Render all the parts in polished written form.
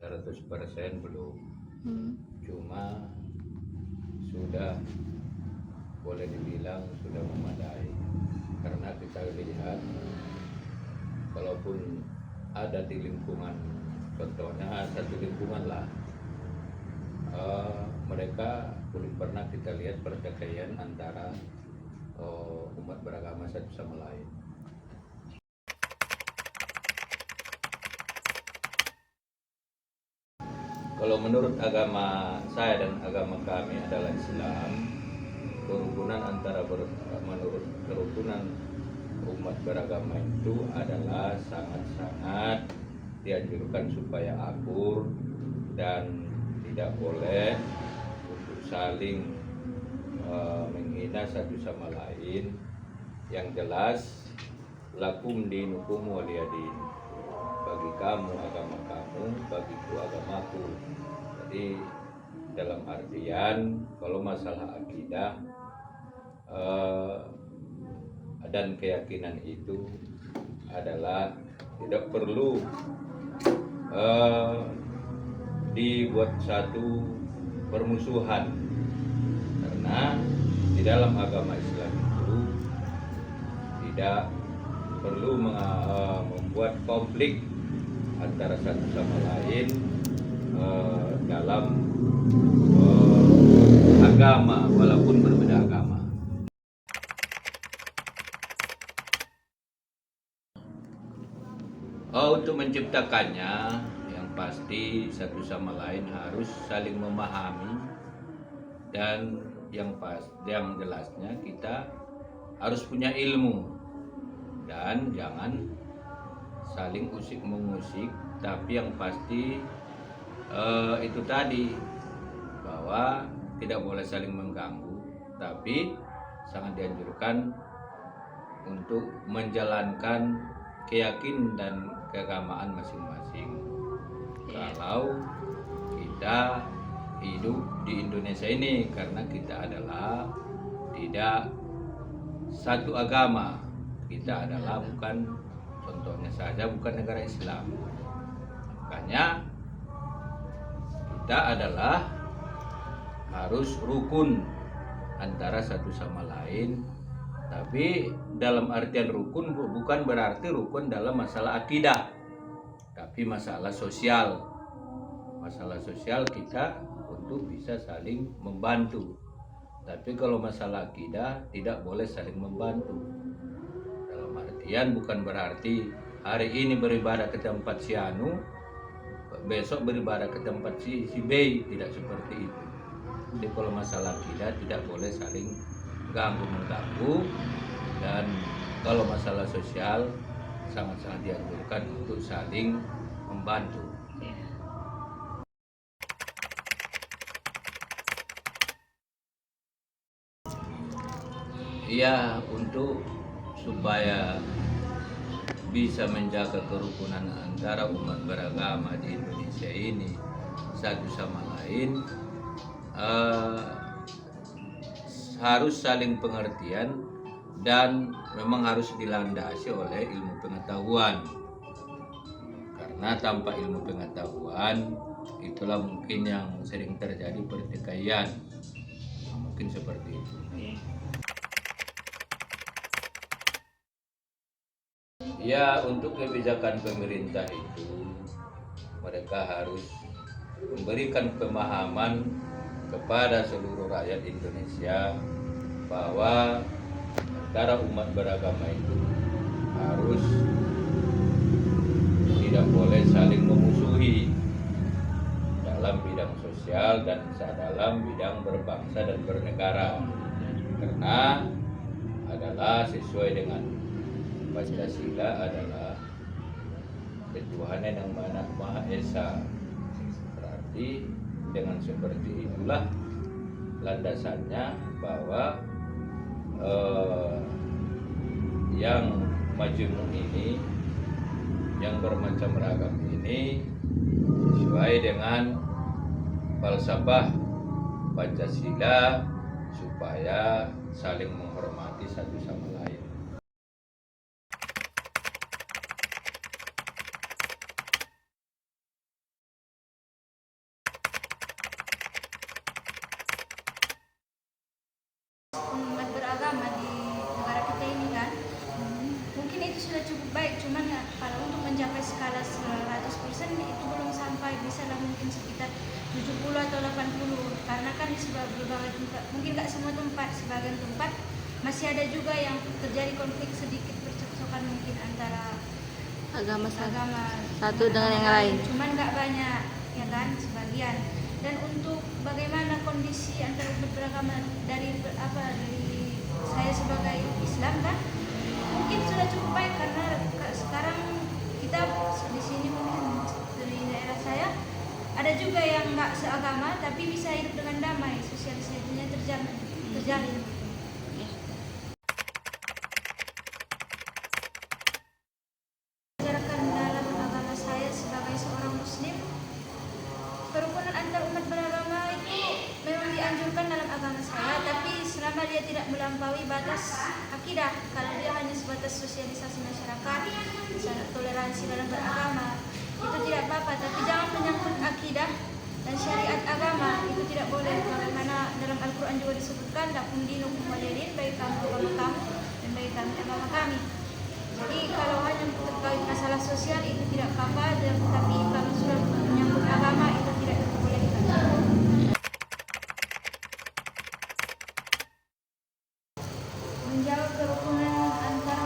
100% belum. Cuma sudah boleh dibilang sudah memadai, karena kita lihat kalaupun ada di lingkungan, contohnya satu lingkungan lah, mereka belum pernah kita lihat pertikaian antara umat beragama satu sama lain. Kalau menurut agama saya dan agama kami adalah Islam, kerukunan menurut kerukunan umat beragama itu adalah sangat-sangat dianjurkan supaya akur dan tidak boleh untuk saling menghina satu sama lain. Yang jelas, lakum dinukum waliyadin, bagi kamu agama kamu, bagiku agamaku. Jadi dalam artian kalau masalah akidah dan keyakinan itu adalah tidak perlu dibuat satu permusuhan, karena di dalam agama Islam itu tidak perlu membuat konflik antara satu sama lain dalam agama, walaupun berbeda agama. Untuk menciptakannya, yang pasti satu sama lain harus saling memahami, dan yang jelasnya kita harus punya ilmu dan jangan saling usik mengusik. Tapi yang pasti itu tadi, bahwa tidak boleh saling mengganggu, tapi sangat dianjurkan untuk menjalankan keyakinan dan keagamaan masing-masing. Kalau kita hidup di Indonesia ini, karena kita adalah tidak satu agama, kita adalah bukan, contohnya saja bukan negara Islam. Makanya kita adalah harus rukun antara satu sama lain. Tapi dalam artian rukun bukan berarti rukun dalam masalah akidah, tapi masalah sosial. Masalah sosial kita untuk bisa saling membantu. Tapi kalau masalah akidah tidak boleh saling membantu. Dalam artian bukan berarti hari ini beribadah ke tempat si Anu, besok beribadah ke tempat si B, tidak seperti itu. Jadi kalau masalah akidah tidak boleh saling mengganggu, dan kalau masalah sosial sangat-sangat dianjurkan untuk saling membantu. Ya, untuk supaya bisa menjaga kerukunan antara umat beragama di Indonesia ini satu sama lain, harus saling pengertian dan memang harus dilandasi oleh ilmu pengetahuan. Karena tanpa ilmu pengetahuan, itulah mungkin yang sering terjadi pertikaian. Mungkin seperti itu. Ya, untuk kebijakan pemerintah itu mereka harus memberikan pemahaman kepada seluruh rakyat Indonesia bahwa antara umat beragama itu harus tidak boleh saling memusuhi dalam bidang sosial dan dalam bidang berbangsa dan bernegara, karena adalah sesuai dengan Pancasila adalah ketuhanan yang Maha Esa. Berarti dengan seperti itulah landasannya bahwa yang majmuk ini, yang bermacam ragam ini sesuai dengan falsafah Pancasila, supaya saling menghormati satu sama lain. skala 100% itu belum sampai, bisa lah mungkin sekitar 70 atau 80, karena kan di berbagai tempat, mungkin nggak semua tempat, sebagian tempat masih ada juga yang terjadi konflik sedikit percekcokan mungkin antara agama satu dengan yang lain, cuman nggak banyak ya kan, sebagian. Dan untuk bagaimana kondisi antara umat beragama dari saya sebagai Islam kan mungkin sudah cukup baik, karena sekarang kita di sini mungkin dari daerah saya ada juga yang nggak seagama tapi bisa hidup dengan damai, sosialisasinya terjalin. Ajarkan dalam agama saya sebagai seorang Muslim, kerukunan antar umat beragama itu memang dianjurkan dalam agama saya, tapi selama dia tidak melampaui batas akidah. Kalau dia hanya sebatas sosialisasi masyarakat, misalnya toleransi dalam beragama, itu tidak apa-apa, tapi jangan menyangkut akidah dan syariat agama, itu tidak boleh. Bagaimana dalam Al-Quran juga disebutkan, lakum dinukum waliyadin, bagi kamu agama kamu dan bagi kami agama kami. Jadi kalau hanya terkait masalah sosial itu tidak apa-apa, tapi kalau sudah menyangkut agama itu tidak boleh dikatakan. Menjaga kerukunan antar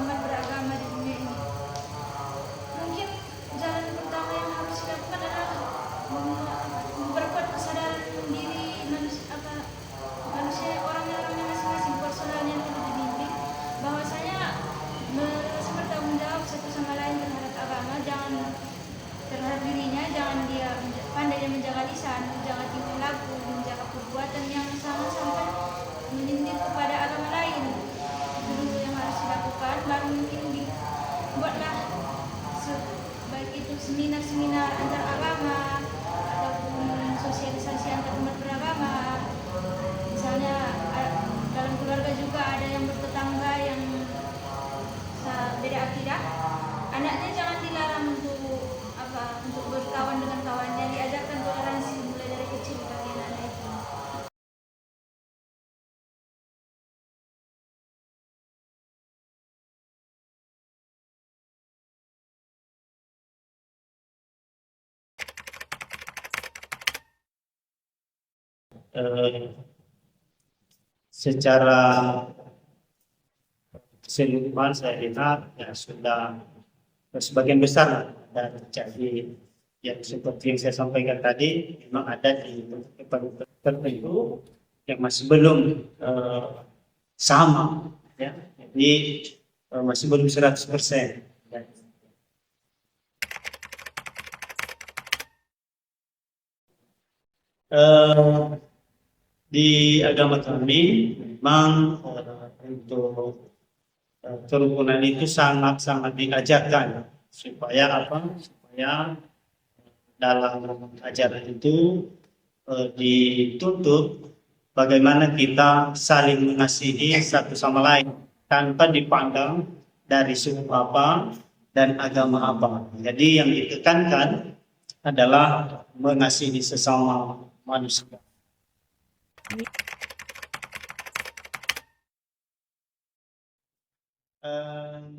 umat beragama di dunia ini, mungkin jalan pertama yang harus dilakukan adalah memperkuat kesadaran diri manusia, orangnya masing-masing, personalnya itu dibimbing bahwasanya merasa bertanggung jawab satu sama lain terhadap agama, jangan terhadap dirinya, jangan dia pandai menjaga lisan, menjaga tingkah laku, menjaga perbuatan yang sampai menyindir kepada agama lain. Itu dulu yang harus dilakukan, baru mungkin dibuatlah baik itu seminar-seminar antar agama ataupun sosialisasi antar umat beragama. Misalnya dalam keluarga juga ada yang bertetangga yang beda akidah, anaknya jangan dilarang untuk berkawan dengan kawannya, diajarkan toleransi mulai dari kecil bagi anak itu. Secara keseluruhan saya lihat ya sudah sebagian besar dan terjadi yang seperti yang saya sampaikan tadi, memang ada di tempat tertentu yang masih belum sama ya, jadi masih belum 100%. Di agama kami memang untuk kerukunan itu sangat-sangat diajarkan supaya supaya dalam ajaran itu dituntut bagaimana kita saling mengasihi satu sama lain tanpa dipandang dari suku apa dan agama apa. Jadi yang ditekankan adalah mengasihi sesama manusia.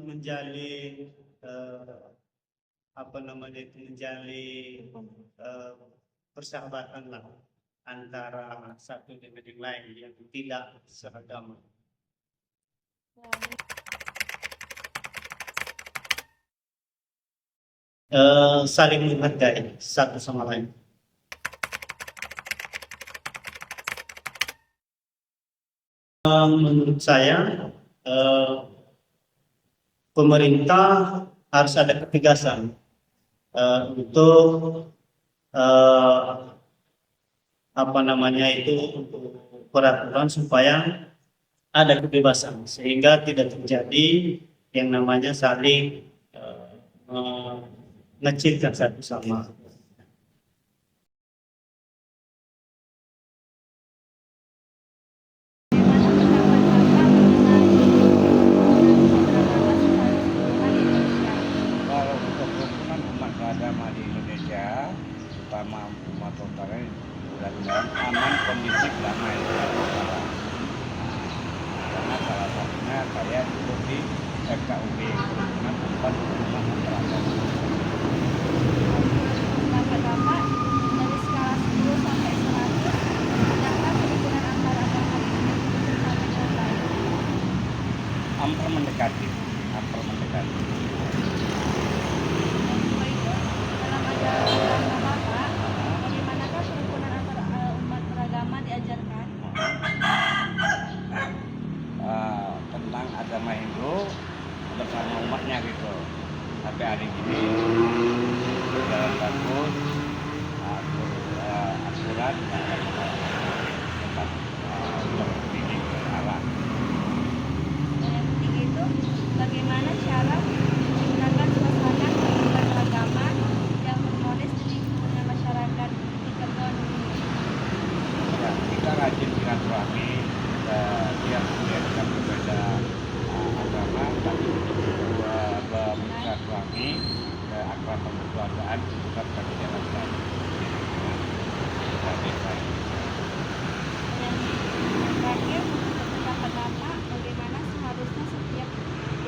Menjalin persahabatan lah antara satu dengan yang lain yang tidak seragama. Saling menghargai satu sama lain. Menurut saya pemerintah harus ada ketegasan untuk untuk peraturan supaya ada kebebasan sehingga tidak terjadi yang namanya saling mengecilkan satu sama. Terutama umat utara mudah-mudahan aman, kondusif, damai. Karena salah satunya saya duduk di FKUB kerukunan umat beragama. Bapak-bapak dari skala 10 sampai 100, sedangkan kerukunan antar agama di Indonesia sampai berapa? Hampir mendekati. Dalam ajaran Bapak, bagaimanakah kerukunan antar umat beragama diajarkan? Tentang agama Hindu bersama umatnya gitu. Sampai hari ini berjalan bagus, akurat, dan tetap terdidik arah. Dan yang ketiga itu, bagaimana cara menciptakan suasana kehidupan beragama yang harmonis di lingkungan masyarakat di Keton Indonesia? Ya, kita rajin silaturahmi, tiap kita berbeda agama, tapi bersilaturahmi, akrab perkeluargaan tetap kami jalankan. Dan yang terakhir, menurut pendapat Bapak, bagaimana seharusnya setiap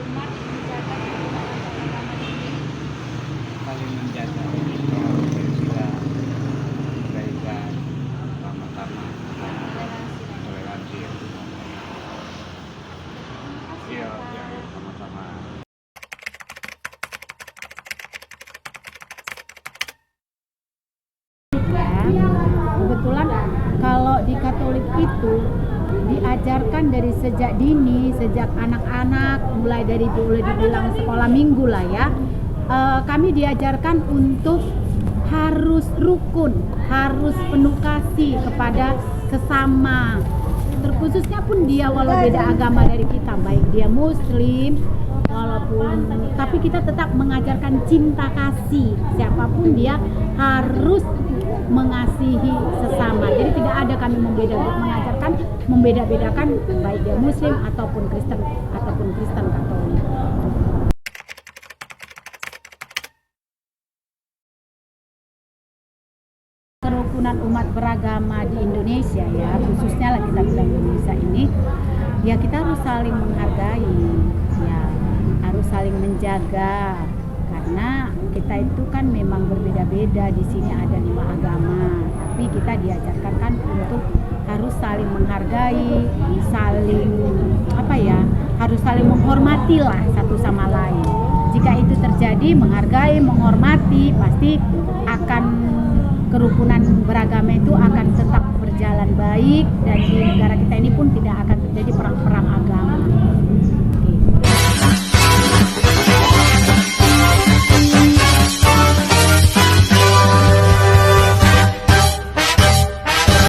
umat menjaga kerukunan antar agama ini? Saling menjaga bersila, kebaikan, sama-sama, toleransi. Iya, sama-sama. Kebetulan kalau di Katolik itu diajarkan dari sejak dini, sejak anak-anak, mulai boleh dibilang sekolah minggu lah ya. Kami diajarkan untuk harus rukun, harus penuh kasih kepada sesama. Terkhususnya pun dia walau beda agama dari kita, baik dia Muslim, walaupun, tapi kita tetap mengajarkan cinta kasih. Siapapun dia harus mengasihi sesama. Jadi tidak ada kami mengajarkan membeda-bedakan baik dia Muslim ataupun Kristen Katolik. Kerukunan umat beragama di Indonesia ya, khususnya lah kita bilang Indonesia ini, ya kita harus saling menghargai, ya harus saling menjaga, karena kita itu kan memang berbeda-beda. Di sini ada 5 agama, tapi kita diajarkan kan untuk harus saling menghargai, harus saling menghormati lah satu sama lain. Jika itu terjadi, menghargai, menghormati, pasti akan kerukunan beragama itu akan tetap berjalan baik, dan di negara kita ini pun tidak akan terjadi perang-perang agama.